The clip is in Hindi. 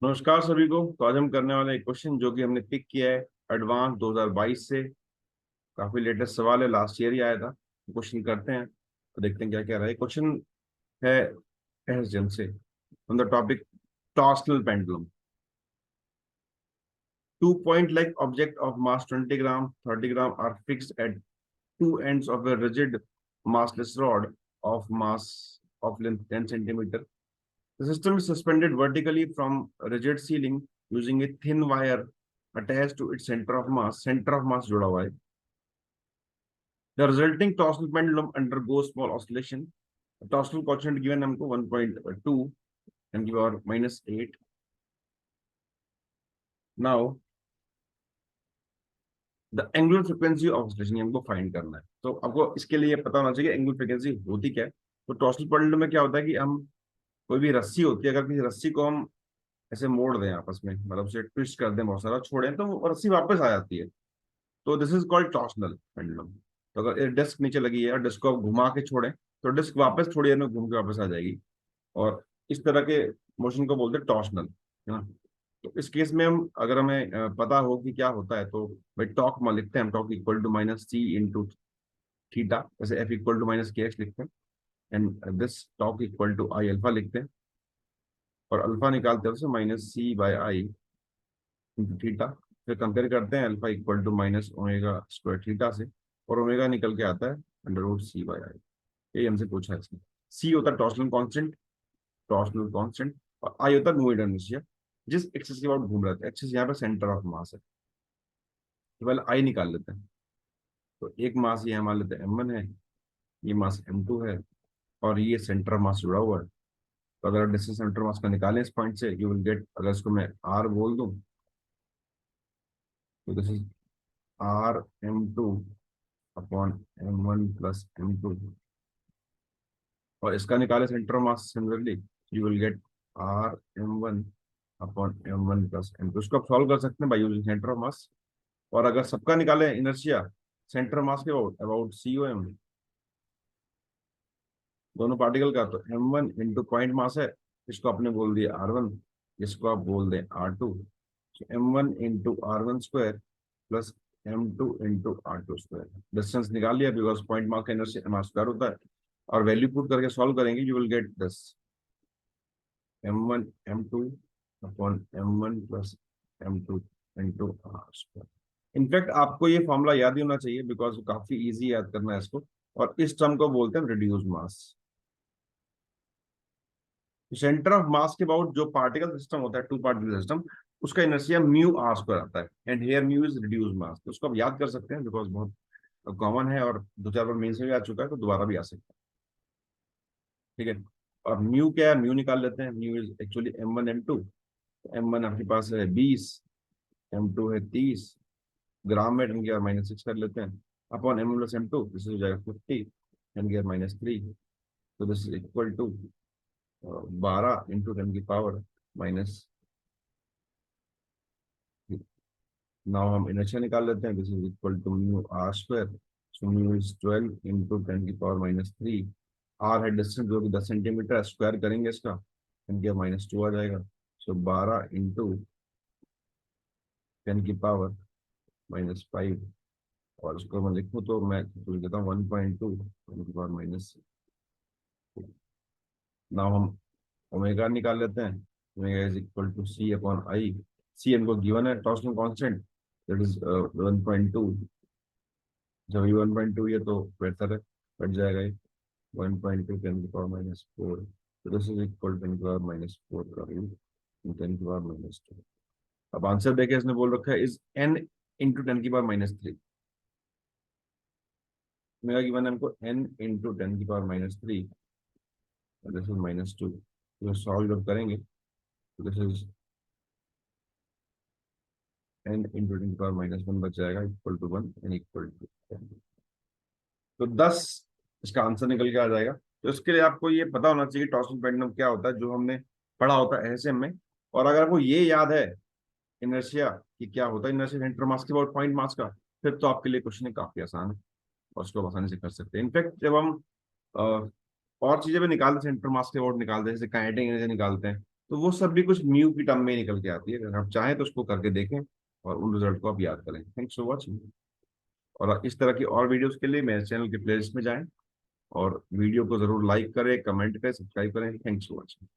नमस्कार सभी को। तो आज हम करने वाले एक क्वेश्चन जो कि हमने पिक किया है एडवांस 2022 से। काफी लेटेस्ट सवाल है, लास्ट ईयर ही आया था। क्वेश्चन करते हैं तो देखते हैं क्या क्या रहा है। क्वेश्चन है एस जन से on the topic torsional pendulum. 2 point like object of mass 20 gram 30 gram are fixed at two ends of a rigid massless rod of mass of length 10 centimeter. The system is suspended vertically from a rigid ceiling using a thin wire attached to its center of mass. Center of mass जुड़ा हुआ है. The resulting torsional pendulum undergoes small oscillation. The torsional coefficient given हमको 1.2 and give our -8. Now the angular frequency of oscillation हमको फाइंड करना है. तो आपको इसके लिए पता होना चाहिए एंगुलर फ्रीक्वेंसी होती क्या है. तो टॉर्सनल पेंडुलम में क्या होता है कि हम कोई भी रस्सी होती है, अगर किसी रस्सी को हम ऐसे मोड़ दें आपस में, मतलब उसे ट्विस्ट कर दें, बहुत सारा छोड़ें, तो वो रस्सी वापस आ जाती है. तो this is called torsional pendulum. तो अगर डिस्क नीचे लगी है और डिस्क को आप घुमा के छोड़ें तो डिस्क वापस थोड़ी देर में घूम के वापस आ जाएगी. और इस तरह के मोशन को बोलते हैं टॉर्सनल, है ना. तो इस केस में हम, अगर हमें पता हो कि क्या होता है, तो भाई टॉक में लिखते हैं हम. Torque equal to minus C into theta, जैसे F equal to minus K X लिखते हैं. And this torque equal to I alpha लिखते हैं. और अल्फा निकालते हैं उसे minus C by I into theta. फिर कंपेयर करते हैं alpha equal to minus omega square theta से, और ओमेगा निकल के आता है under root C by I. यही हमसे पूछा है इसमें. सी होता है टॉर्सनल कांस्टेंट, टॉर्सनल कांस्टेंट. और आई होता है मूवमेंट इनर्शिया, जिस एक्सिस के बाद घूम रहा था. एक्सिस यहाँ पे सेंटर ऑफ मास है. तो पहले आई निकाल लेते हैं. तो एक मास ये मान लेते हैं m1 है, ये मास m2 है, और ये सेंटर मास जुड़ा हुआ है. तो अगर डिस्टेंस सेंटर मास का निकालें इस पॉइंट से, यू विल गेट, अगर इसको मैं r बोल दूं, तो this is r m2 upon m1 plus m2. और इसका निकाले centre mass similarly, you will get r m1 upon m1 plus m2. इसको आप सॉल्व कर सकते हैं by using centre of mass. और अगर सबका निकाले इनर्शिया सेंटर मास के about about C O M, दोनों पार्टिकल का, तो m1 इंटू पॉइंट मास है, इसको आपने बोल दिया r1, इसको आप बोल दें r2. m1 into r1 square plus m2 into r2 square. Distance निकाल लिया बिकॉज पॉइंट मास का इनर्शिया मास स्क्वायर होता है. और वैल्यू पुट करके सॉल्व करेंगे, you will get this m1 m2 upon m1 plus m2 into r square. In fact आपको ये फॉर्मूला याद ही होना चाहिए बिकॉज काफी इजी याद करना है इसको. और इस टर्म को बोलते हैं रिड्यूस मास. सेंटर ऑफ मास के अबाउट जो पार्टिकल सिस्टम होता है, टू पार्टिकल सिस्टम, उसका इनर्शिया म्यू आर स्क्वायर आता है. And here mu is reduce mass. तो उसको आप याद कर सकते हैं बिकॉज बहुत कॉमन है और दो चार बार मेंस में भी आ चुका है, तो दोबारा भी आ सकता है. ठीक है. और म्यू क्या है, म्यू निकाल लेते हैं. Mu is actually m1 m2. m1 आपके पास है 20, m2 है 30 ग्राम में, टेन की पावर -6 कर लेते हैं, upon m1 plus m2, this हो जाएगा 50 टेन की पावर -3. तो this is equal to 12 into ten की पावर माइनस. नाउ हम इनर्शिया निकाल लेते हैं. This is equal to mu R square. So mu is 12 into ten की पावर -3. आर है डिस्टेंस जो कि 10 सेंटीमीटर, स्क्वायर करेंगे इसका, टेन की पावर -2 आ जाएगा. सो 12 इंटू टेन की पावर -5. और इसको मैं लिखूँ तो मैं लिख देता हूँ 1.2 टेन की पावर माइनस. नाउ हम ओमेगा निकाल लेते हैं. Omega is equal to C upon I. C हमको गिवन है टॉर्सनल कांस्टेंट, दैट इज 1.2. जब ये 1.2 है तो बेहतर है, कट जाएगा ये. 1.2 टेन की पावर -4. तो दिस इज इक्वल टेन की पावर -4 का रूट टेन की पावर -2. अब आंसर देखे इसने बोल रखा है इज n इंटू टेन की पावर -3. मेरा गिवन है हमको n इंटू टेन की पावर -3. This is -2. तो सॉल्व जब करेंगे तो this is n into ten की पावर -1 बच जाएगा equal to 1 N equal to 10. तो 10 इसका आंसर निकल के आ जाएगा. तो इसके लिए आपको ये पता होना चाहिए टॉर्सनल पेंडुलम क्या होता है, जो हमने पढ़ा होता है एसएम में. और अगर आपको ये याद है इनर्शिया कि क्या होता है, इनर्शिया सेंटर मास के अबाउट पॉइंट मास का, फिर तो आपके लिए क्वेश्चन काफी आसान है और उसको आसानी से कर सकते हैं. इनफैक्ट जब हम और चीजें भी निकालते हैं, सेंटर मास के अबाउट निकालते हैं, जैसे काइनेटिक एनर्जी निकालते हैं, तो वो सब भी कुछ म्यू की टर्म में ही निकल के आती है। अगर आप चाहें तो उसको करके देखें और उन रिजल्ट को आप याद करें। Thanks for watching. और इस तरह की और वीडियोस के लिए मेरे चैनल के प्लेलिस्ट में जाएं और वीडियो को जरूर लाइक करें, कमेंट करें, सब्सक्राइब करें। Thanks for watching.